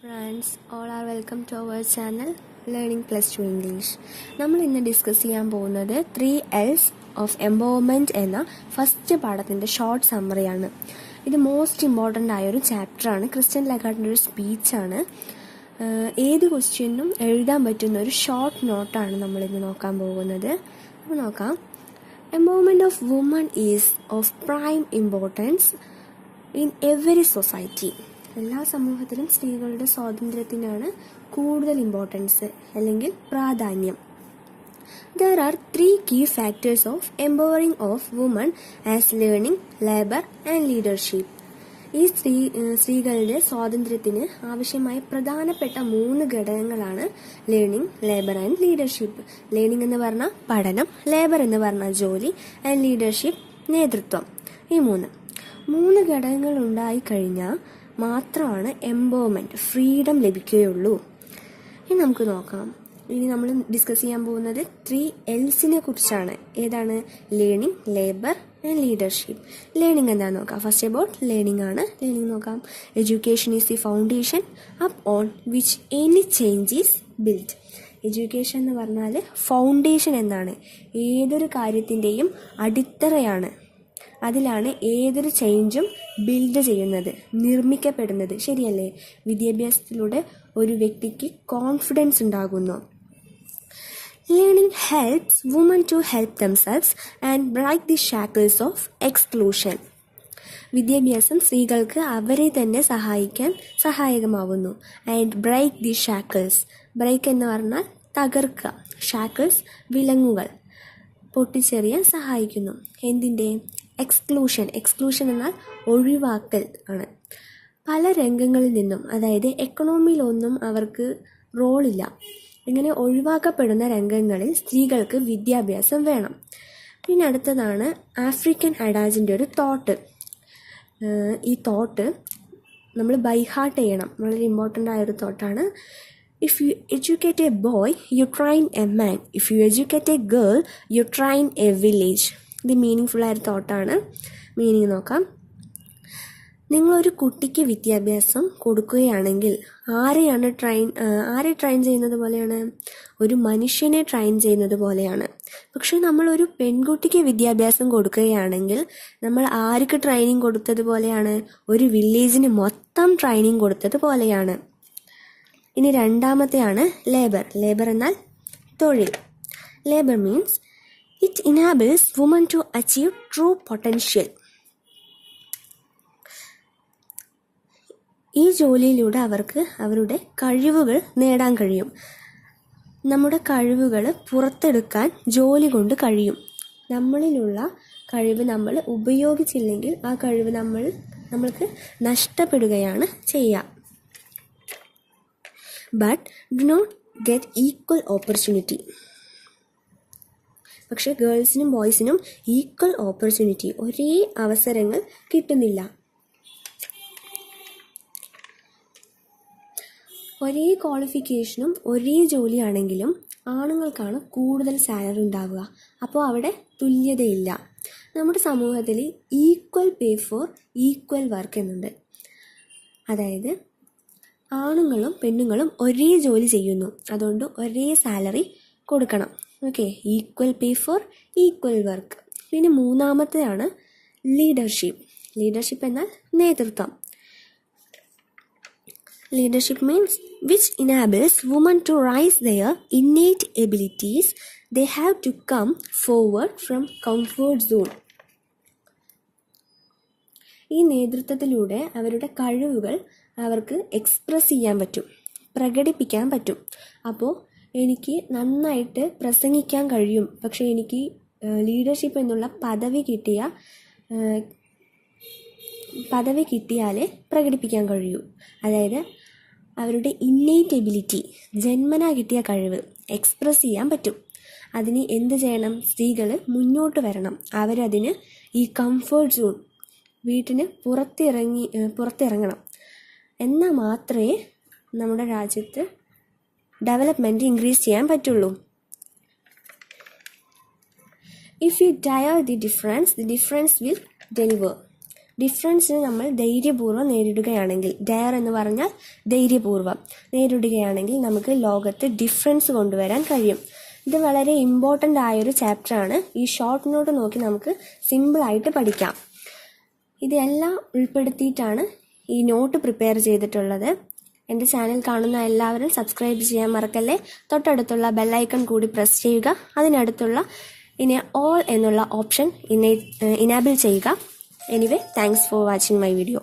Friends all are welcome to our channel learning plus two English. നമ്മൾ ഇന്ന് discuss ചെയ്യാൻ പോകുന്നത് 3 L's ഓഫ് എംപവർമെൻറ്റ് എന്ന ഫസ്റ്റ് പാഠത്തിൻ്റെ ഷോർട്ട് സമ്മറിയാണ്. ഇത് മോസ്റ്റ് ഇമ്പോർട്ടൻ്റ് ആയൊരു ചാപ്റ്ററാണ്. ക്രിസ്റ്റ്യൻ ലഗാർഡിൻ്റെ ഒരു സ്പീച്ചാണ്. ഏത് ക്വസ്റ്റ്യനും എഴുതാൻ പറ്റുന്ന ഒരു ഷോർട്ട് നോട്ടാണ് നമ്മളിന്ന് നോക്കാൻ പോകുന്നത്. അപ്പോൾ നോക്കാം. Empowerment of woman is of prime importance in every society. എല്ലാ സമൂഹത്തിലും സ്ത്രീകളുടെ സ്വാതന്ത്ര്യത്തിനാണ് കൂടുതൽ ഇമ്പോർട്ടൻസ് അല്ലെങ്കിൽ പ്രാധാന്യം. There are 3 key factors of empowering of women as learning, labor and leadership. ഈ സ്ത്രീകളുടെ സ്വാതന്ത്ര്യത്തിന് ആവശ്യമായ പ്രധാനപ്പെട്ട 3 ഘടകങ്ങളാണ് learning, labour and leadership. Learning എന്ന് പറഞ്ഞാൽ പഠനം, ലേബർ എന്ന് പറഞ്ഞാൽ ജോലി, ആൻഡ് ലീഡർഷിപ്പ് നേതൃത്വം. ഈ മൂന്ന് ഘടകങ്ങൾ ഉണ്ടായിക്കഴിഞ്ഞാൽ മാത്രമാണ് എംപവർമെൻറ്റ്, ഫ്രീഡം ലഭിക്കുകയുള്ളൂ. ഇനി നമുക്ക് നോക്കാം. ഇനി നമ്മൾ ഡിസ്കസ് ചെയ്യാൻ പോകുന്നത് 3 L'സിനെ കുറിച്ചാണ്. ഏതാണ്? Learning, labour and leadership. Learning എന്താണെന്ന് നോക്കാം. ഫസ്റ്റ് അബൌട്ട് ലേണിംഗ് ആണ്. ലേണിംഗ് നോക്കാം. Education is the foundation up on which any change is build. Education എന്ന് പറഞ്ഞാൽ ഫൗണ്ടേഷൻ എന്നാണ്. ഏതൊരു കാര്യത്തിൻ്റെയും അടിത്തറയാണ്. അതിലാണ് ഏതൊരു ചേഞ്ചും ബിൽഡ് ചെയ്യുന്നത്, നിർമ്മിക്കപ്പെടുന്നത്. ശരിയല്ലേ? വിദ്യാഭ്യാസത്തിലൂടെ ഒരു വ്യക്തിക്ക് കോൺഫിഡൻസ് ഉണ്ടാകുന്നു. Learning helps woman to help themselves and break the shackles of exclusion. വിദ്യാഭ്യാസം സ്ത്രീകൾക്ക് അവരെ തന്നെ സഹായിക്കാൻ സഹായകമാവുന്നു. And break the shackles. Break എന്ന് പറഞ്ഞാൽ തകർക്കുക. ഷാക്കിൾസ് വിലങ്ങുകൾ പൊട്ടിച്ചെറിയാൻ സഹായിക്കുന്നു. എന്തിൻ്റെ? എക്സ്ക്ലൂഷൻ. എക്സ്ക്ലൂഷൻ എന്നാൽ ഒഴിവാക്കൽ ആണ്. പല രംഗങ്ങളിൽ നിന്നും, അതായത് എക്കണോമിയിലൊന്നും അവർക്ക് റോളില്ല. ഇങ്ങനെ ഒഴിവാക്കപ്പെടുന്ന രംഗങ്ങളിൽ സ്ത്രീകൾക്ക് വിദ്യാഭ്യാസം വേണം. പിന്നെ അടുത്തതാണ് ആഫ്രിക്കൻ അഡാജിൻ്റെ ഒരു തോട്ട്. ഈ തോട്ട് നമ്മൾ ബൈ ഹാർട്ട് ചെയ്യണം. വളരെ ഇമ്പോർട്ടൻ്റ് ആയൊരു തോട്ടാണ്. If you educate a boy, you train a man. If you educate a girl, you train a village. ഇത് മീനിങ് ആയൊരു തോട്ടാണ്. മീനിങ് നോക്കാം. നിങ്ങളൊരു കുട്ടിക്ക് വിദ്യാഭ്യാസം കൊടുക്കുകയാണെങ്കിൽ ആരെ ട്രെയിൻ ചെയ്യുന്നത് പോലെയാണ്? ഒരു മനുഷ്യനെ ട്രെയിൻ ചെയ്യുന്നത് പോലെയാണ്. പക്ഷെ നമ്മളൊരു പെൺകുട്ടിക്ക് വിദ്യാഭ്യാസം കൊടുക്കുകയാണെങ്കിൽ നമ്മൾ ആർക്ക് ട്രെയിനിങ് കൊടുത്തത് പോലെയാണ്? ഒരു വില്ലേജിന് മൊത്തം ട്രെയിനിങ് കൊടുത്തത് പോലെയാണ്. ഇനി രണ്ടാമത്തെയാണ് ലേബർ. ലേബർ എന്നാൽ തൊഴിൽ. Labour means it enables woman to achieve true potential. ഈ ജോലിയിലൂടെ അവർക്ക് അവരുടെ കഴിവുകൾ നേടാൻ കഴിയും. നമ്മുടെ കഴിവുകൾ പുറത്തെടുക്കാൻ ജോലി കൊണ്ട് കഴിയും. നമ്മളിലുള്ള കഴിവ് നമ്മൾ ഉപയോഗിച്ചില്ലെങ്കിൽ ആ കഴിവ് നമ്മൾക്ക് നഷ്ടപ്പെടുകയാണ് ചെയ്യുക. But do not get equal opportunity. പക്ഷെ ഗേൾസിനും ബോയ്സിനും ഈക്വൽ ഓപ്പർച്യൂണിറ്റി, ഒരേ അവസരങ്ങൾ കിട്ടുന്നില്ല. ഒരേ ക്വാളിഫിക്കേഷനും ഒരേ ജോലിയാണെങ്കിലും ആണുങ്ങൾക്കാണ് കൂടുതൽ സാലറി ഉണ്ടാവുക. അപ്പോൾ അവിടെ തുല്യതയില്ല. നമ്മുടെ സമൂഹത്തിൽ equal pay for equal work എന്നുണ്ട്. അതായത് ആണുങ്ങളും പെണ്ണുങ്ങളും ഒരേ ജോലി ചെയ്യുന്നു, അതുകൊണ്ട് ഒരേ സാലറി കൊടുക്കണം. Okay, equal pay for equal work. പിന്നെ മൂന്നാമത്തെയാണ് ലീഡർഷിപ്പ്. ലീഡർഷിപ്പ് എന്നാൽ നേതൃത്വം. Leadership means which enables woman to rise their innate abilities. They have to come forward from comfort zone. ഈ നേതൃത്വത്തിലൂടെ അവരുടെ കഴിവുകൾ അവർക്ക് എക്സ്പ്രസ് ചെയ്യാൻ പറ്റും, പ്രകടിപ്പിക്കാൻ പറ്റും. അപ്പോൾ എനിക്ക് നന്നായിട്ട് പ്രസംഗിക്കാൻ കഴിയും, പക്ഷേ എനിക്ക് ലീഡർഷിപ്പ് എന്നുള്ള പദവി കിട്ടിയാലേ പ്രകടിപ്പിക്കാൻ കഴിയൂ. അതായത് അവരുടെ ഇന്നേറ്റ് എബിലിറ്റി, ജന്മനാ കിട്ടിയ കഴിവ് എക്സ്പ്രസ് ചെയ്യാൻ പറ്റും. അതിന് എന്ത് ചെയ്യണം? സ്ത്രീകൾ മുന്നോട്ട് വരണം. അവരതിന് ഈ കംഫേർട്ട് സോൺ, വീട്ടിന് പുറത്തിറങ്ങണം. എന്നാൽ മാത്രമേ നമ്മുടെ രാജ്യത്ത് ഡെവലപ്മെൻറ്റ് ഇൻക്രീസ് ചെയ്യാൻ പറ്റുള്ളൂ. If you dare the difference will deliver. ഡിഫറൻസിനെ നമ്മൾ ധൈര്യപൂർവ്വം നേരിടുകയാണെങ്കിൽ, ഡെയർ എന്ന് പറഞ്ഞാൽ ധൈര്യപൂർവ്വം നേരിടുകയാണെങ്കിൽ നമുക്ക് ലോകത്ത് ഡിഫറൻസ് കൊണ്ടുവരാൻ കഴിയും. ഇത് വളരെ ഇമ്പോർട്ടൻ്റ് ആയൊരു ചാപ്റ്ററാണ്. ഈ ഷോർട്ട് നോട്ട് നോക്കി നമുക്ക് സിമ്പിളായിട്ട് പഠിക്കാം. ഇതെല്ലാം ഉൾപ്പെടുത്തിയിട്ടാണ് ഈ നോട്ട് പ്രിപ്പയർ ചെയ്തിട്ടുള്ളത്. എൻ്റെ ചാനൽ കാണുന്ന എല്ലാവരും സബ്സ്ക്രൈബ് ചെയ്യാൻ മറക്കല്ലേ. തൊട്ടടുത്തുള്ള ബെല്ലൈക്കൺ കൂടി പ്രസ് ചെയ്യുക. അതിനടുത്തുള്ള ഓൾ എന്നുള്ള ഓപ്ഷൻ ഇനേബിൾ ചെയ്യുക. Anyway, thanks for watching my video.